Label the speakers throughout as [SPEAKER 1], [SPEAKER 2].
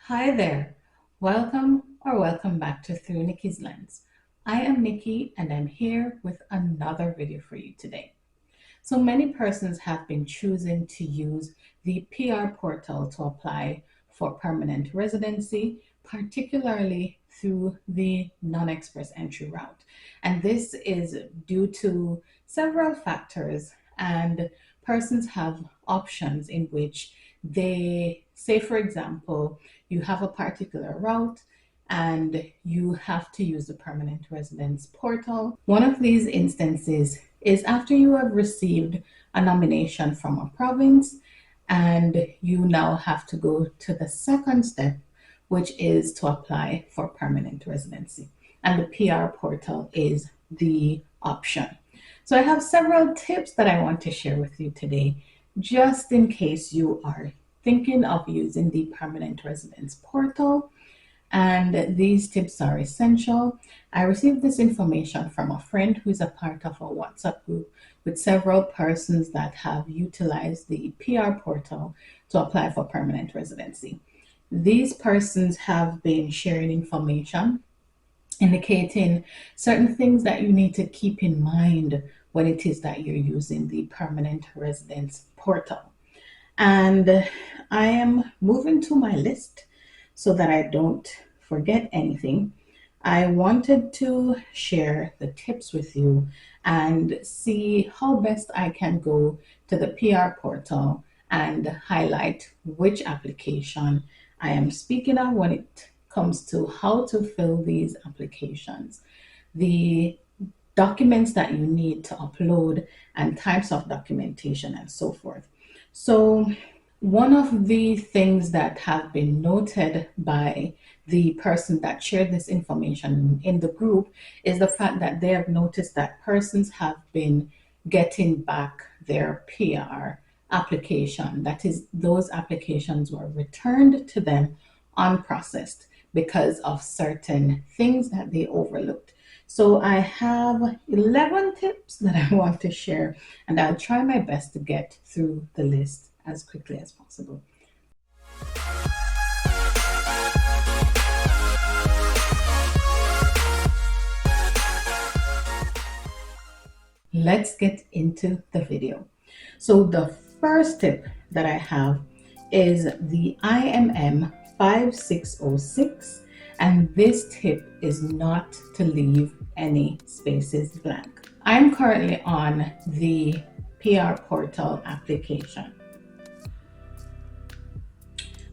[SPEAKER 1] Hi there. Welcome back to Through Nicky's Lens. I am Nikki and I'm here with another video for you today. So many persons have been choosing to use the PR portal to apply for permanent residency, particularly through the non-express entry route. And this is due to several factors, and persons have options in which they say, for example, you have a particular route and you have to use the permanent residence portal. One of these instances is after you have received a nomination from a province and you now have to go to the second step, which is to apply for permanent residency. And the PR portal is the option. So I have several tips that I want to share with you today, just in case you are thinking of using the permanent residence portal. And these tips are essential. I received this information from a friend who is a part of a WhatsApp group with several persons that have utilized the PR portal to apply for permanent residency. These persons have been sharing information indicating certain things that you need to keep in mind when it is that you're using the permanent residence portal. And I am moving to my list so that I don't forget anything. I wanted to share the tips with you and see how best I can go to the PR portal and highlight which application I am speaking of when it comes to how to fill these applications, the documents that you need to upload, and types of documentation and so forth. So one of the things that have been noted by the person that shared this information in the group is the fact that they have noticed that persons have been getting back their PR application. That is, those applications were returned to them unprocessed because of certain things that they overlooked. So I have 11 tips that I want to share, and I'll try my best to get through the list as quickly as possible. Let's get into the video. So the first tip that I have is the IMM 5606, and this tip is not to leave any spaces blank. I'm currently on the PR portal application.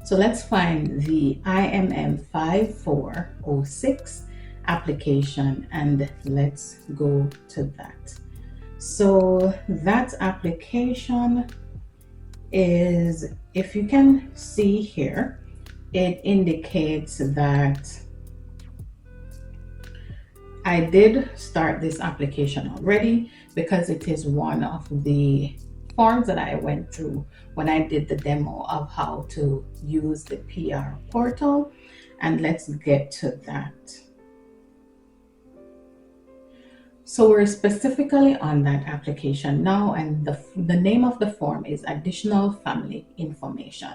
[SPEAKER 1] So let's find the IMM 5406 application and let's go to that. So that application is, if you can see here, it indicates that I did start this application already because it is one of the forms that I went through when I did the demo of how to use the PR portal. And let's get to that. So we're specifically on that application now, and the name of the form is Additional Family Information.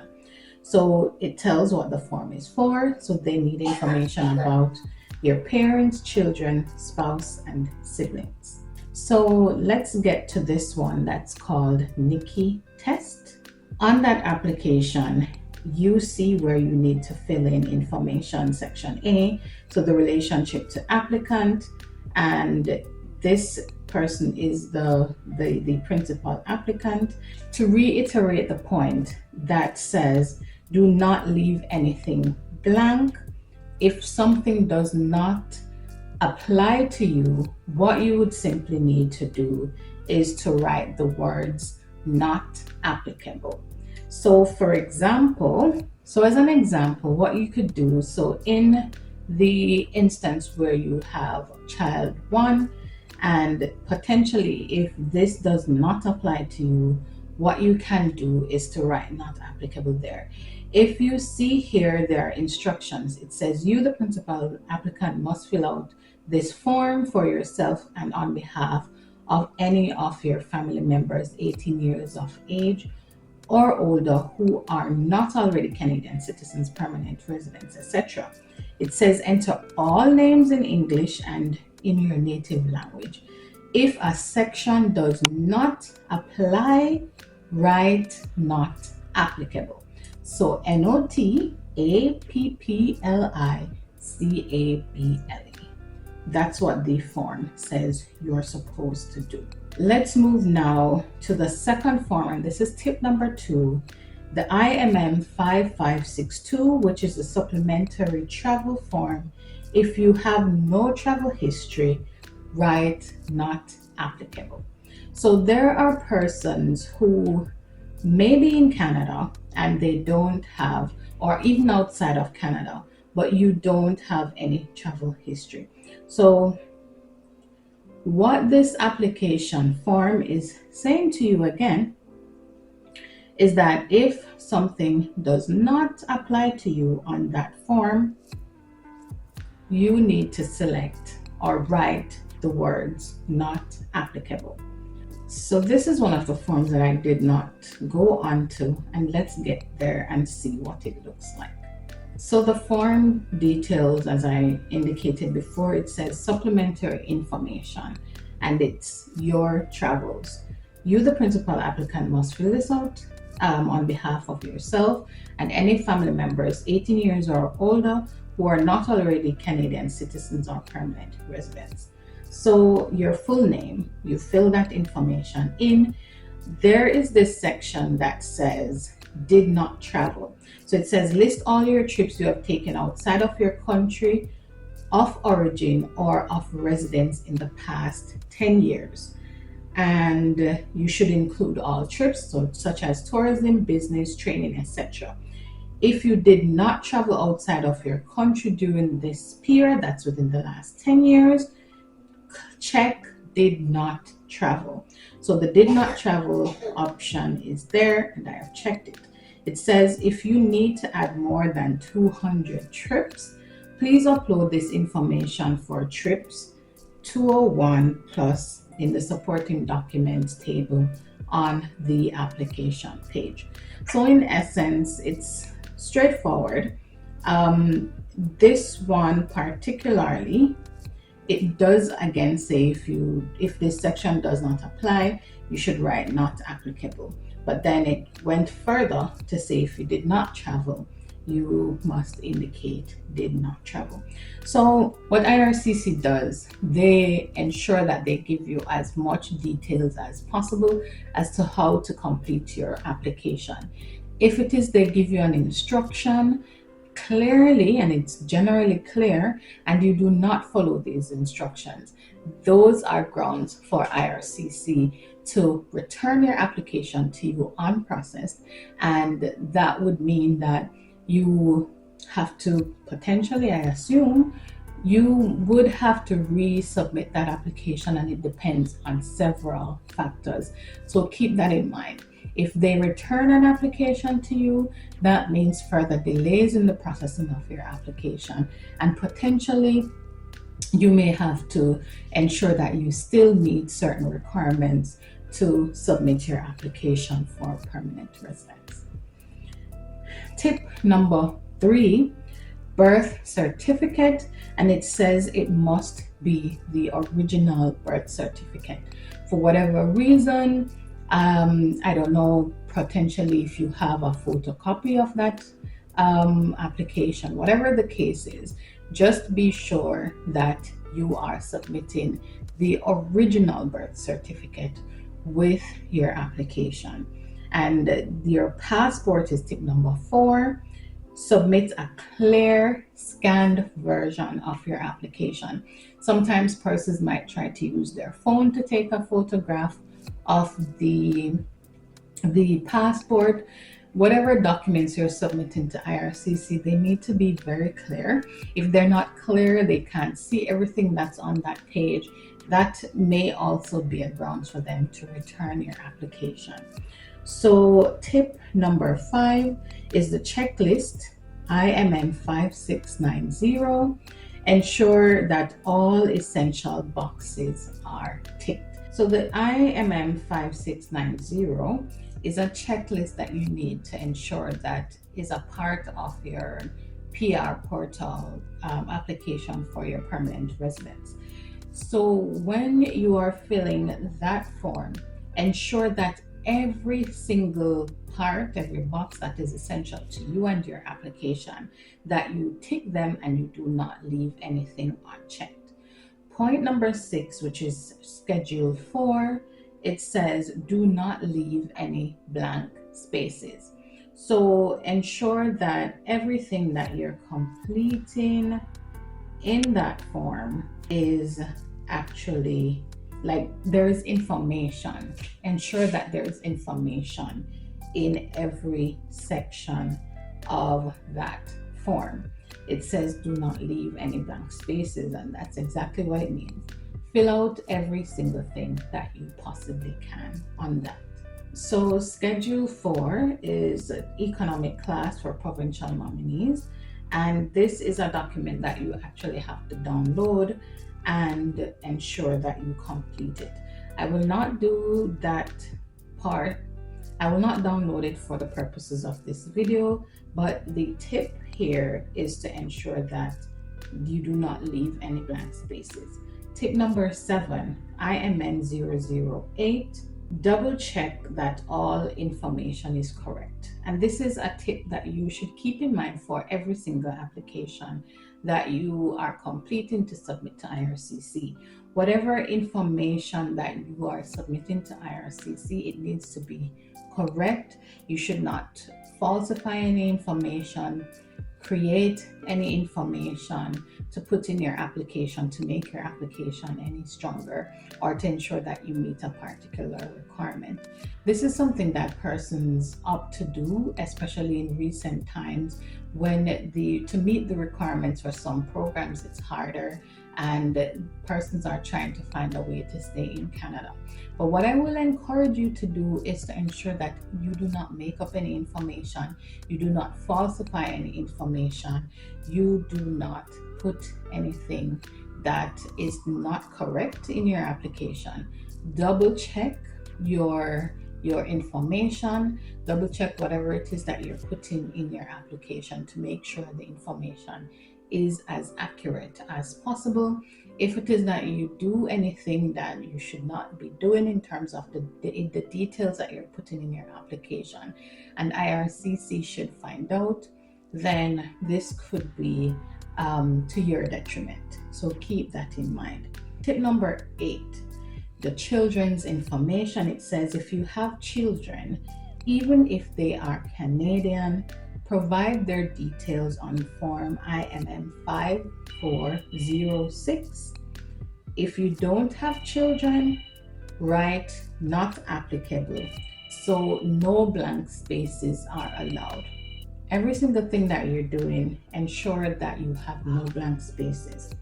[SPEAKER 1] So it tells what the form is for. So they need information about your parents, children, spouse, and siblings. So let's get to this one that's called Nicky test. On that application, you see where you need to fill in information, section A, so the relationship to applicant, and this person is the principal applicant. To reiterate the point that says, do not leave anything blank. If something does not apply to you, what you would simply need to do is to write the words not applicable. So for example, as an example, what you could do, so in the instance where you have child 1, and potentially if this does not apply to you, what you can do is to write not applicable there. If you see here, there are instructions. It says you, the principal applicant, must fill out this form for yourself and on behalf of any of your family members 18 years of age or older who are not already Canadian citizens, permanent residents, etc. It says enter all names in English and in your native language. If a section does not apply, write not applicable. So NOTAPPLICABLE. That's what the form says you're supposed to do. Let's move now to the second form, and this is tip number 2, the IMM 5562, which is a supplementary travel form. If you have no travel history, write not applicable. So there are persons who may be in Canada and they don't have, or even outside of Canada, but you don't have any travel history. So what this application form is saying to you again is that if something does not apply to you on that form, you need to select or write the words not applicable. So this is one of the forms that I did not go on to, and let's get there and see what it looks like. So the form details, as I indicated before, it says supplementary information, and it's your travels. You, the principal applicant, must fill this out on behalf of yourself and any family members 18 years or older who are not already Canadian citizens or permanent residents. So your full name, you fill that information in. There is this section that says did not travel. So it says list all your trips you have taken outside of your country of origin or of residence in the past 10 years. And you should include all trips, so such as tourism, business, training, etc. If you did not travel outside of your country during this period, that's within the last 10 years, check did not travel. So the did not travel option is there, and I have checked it. It says if you need to add more than 200 trips, please upload this information for trips 201 plus in the supporting documents table on the application page. So in essence, it's straightforward. This one particularly, it does again say if this section does not apply, you should write not applicable. But then it went further to say if you did not travel, you must indicate did not travel. So what IRCC does, they ensure that they give you as much details as possible as to how to complete your application. If it is they give you an instruction clearly, and it's generally clear, and you do not follow these instructions, those are grounds for IRCC to return your application to you unprocessed, and that would mean that you have to potentially, I assume, you would have to resubmit that application, and it depends on several factors. So keep that in mind. If they return an application to you, that means further delays in the processing of your application, and potentially you may have to ensure that you still meet certain requirements to submit your application for permanent residence. Tip number 3, birth certificate, and it says it must be the original birth certificate. For whatever reason, I don't know, potentially if you have a photocopy of that application, whatever the case is, just be sure that you are submitting the original birth certificate with your application. And your passport is tip number 4. Submit a clear scanned version of your application. Sometimes persons might try to use their phone to take a photograph of the passport. Whatever documents you're submitting to IRCC, they need to be very clear. If they're not clear, they can't see everything that's on that page. That may also be a grounds for them to return your application. So tip number 5 is the checklist, IMM 5690. Ensure that all essential boxes are ticked. So the IMM 5690 is a checklist that you need to ensure that is a part of your PR portal application for your permanent residence. So when you are filling that form, ensure that every single part, every box that is essential to you and your application, that you tick them and you do not leave anything unchecked. Point number 6, which is Schedule 4, it says do not leave any blank spaces. So ensure that everything that you're completing in that form is actually like there is information. Ensure that there is information in every section of that form. It says do not leave any blank spaces, and that's exactly what it means. Fill out every single thing that you possibly can on that. So Schedule 4 is an economic class for provincial nominees, and this is a document that you actually have to download and ensure that you complete it. I will not do that part. I will not download it for the purposes of this video, but the tip here is to ensure that you do not leave any blank spaces. Tip number 7, IMN 008. Double check that all information is correct. And this is a tip that you should keep in mind for every single application that you are completing to submit to IRCC. Whatever information that you are submitting to IRCC, it needs to be correct. You should not falsify any information, create any information to put in your application to make your application any stronger or to ensure that you meet a particular requirement. This is something that persons opt to do, especially in recent times when to meet the requirements for some programs it's harder and persons are trying to find a way to stay in Canada. But what I will encourage you to do is to ensure that you do not make up any information, you do not falsify any information, you do not put anything that is not correct in your application. Double check your information, double check whatever it is that you're putting in your application to make sure the information is as accurate as possible. If it is that you do anything that you should not be doing in terms of the details that you're putting in your application and IRCC should find out, then this could be to your detriment. So keep that in mind. Tip number 8, the children's information. It says if you have children, even if they are Canadian, provide their details on form IMM 5406. If you don't have children, write not applicable. So no blank spaces are allowed. Every single thing that you're doing, ensure that you have no blank spaces.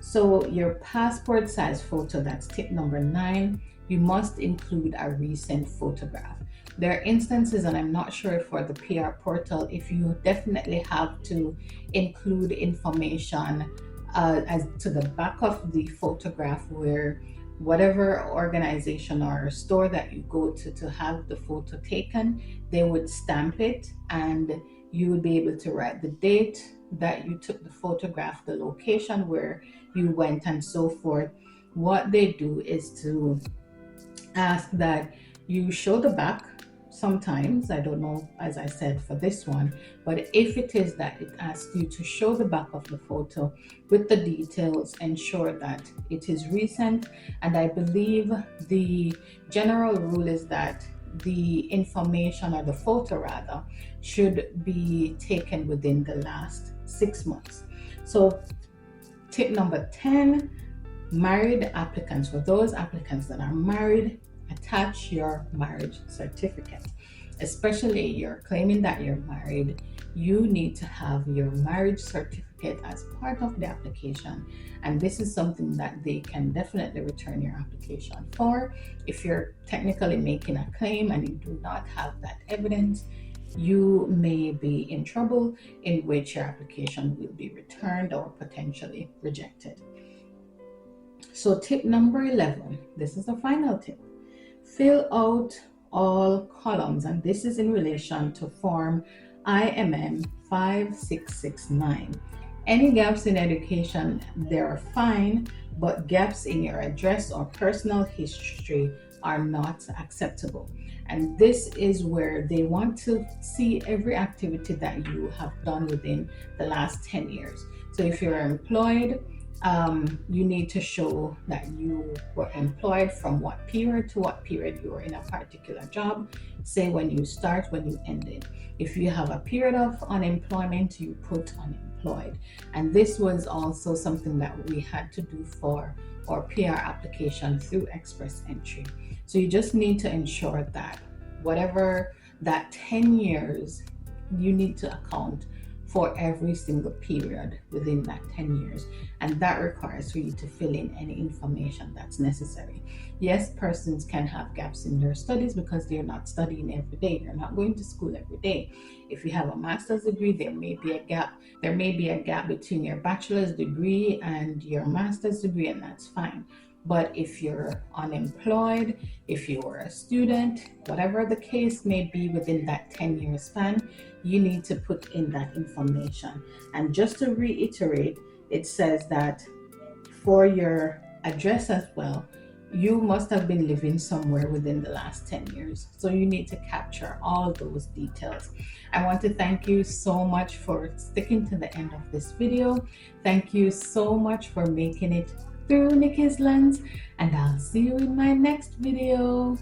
[SPEAKER 1] So your passport size photo, that's tip number 9, you must include a recent photograph. There are instances, and I'm not sure for the PR portal, if you definitely have to include information as to the back of the photograph where whatever organization or store that you go to have the photo taken, they would stamp it and you would be able to write the date that you took the photograph, the location where you went, and so forth. What they do is to ask that you show the back. Sometimes, I don't know, as I said for this one, but if it is that it asks you to show the back of the photo with the details, ensure that it is recent. And I believe the general rule is that the information, or the photo rather, should be taken within the last 6 months. So tip number 10, married applicants. For those applicants that are married, attach your marriage certificate. Especially you're claiming that you're married, you need to have your marriage certificate as part of the application. And this is something that they can definitely return your application for. If you're technically making a claim and you do not have that evidence, you may be in trouble, in which your application will be returned or potentially rejected. So tip number 11, this is the final tip. Fill out all columns, and this is in relation to Form IMM 5669. Any gaps in education, they're fine, but gaps in your address or personal history are not acceptable. And this is where they want to see every activity that you have done within the last 10 years. So if you're employed, you need to show that you were employed from what period to what period you were in a particular job. Say when you start, when you ended. If you have a period of unemployment, you put unemployed. And this was also something that we had to do for our PR application through Express Entry. So you just need to ensure that whatever that 10 years, you need to account for every single period within that 10 years. And that requires for you to fill in any information that's necessary. Yes, persons can have gaps in their studies because they're not studying every day. They're not going to school every day. If you have a master's degree, there may be a gap. There may be a gap between your bachelor's degree and your master's degree, and that's fine. But if you're unemployed, if you're a student, whatever the case may be within that 10-year span, you need to put in that information. And just to reiterate, it says that for your address as well, you must have been living somewhere within the last 10 years. So you need to capture all those details. I want to thank you so much for sticking to the end of this video. Thank you so much for making it through Nikki's Lens, and I'll see you in my next video.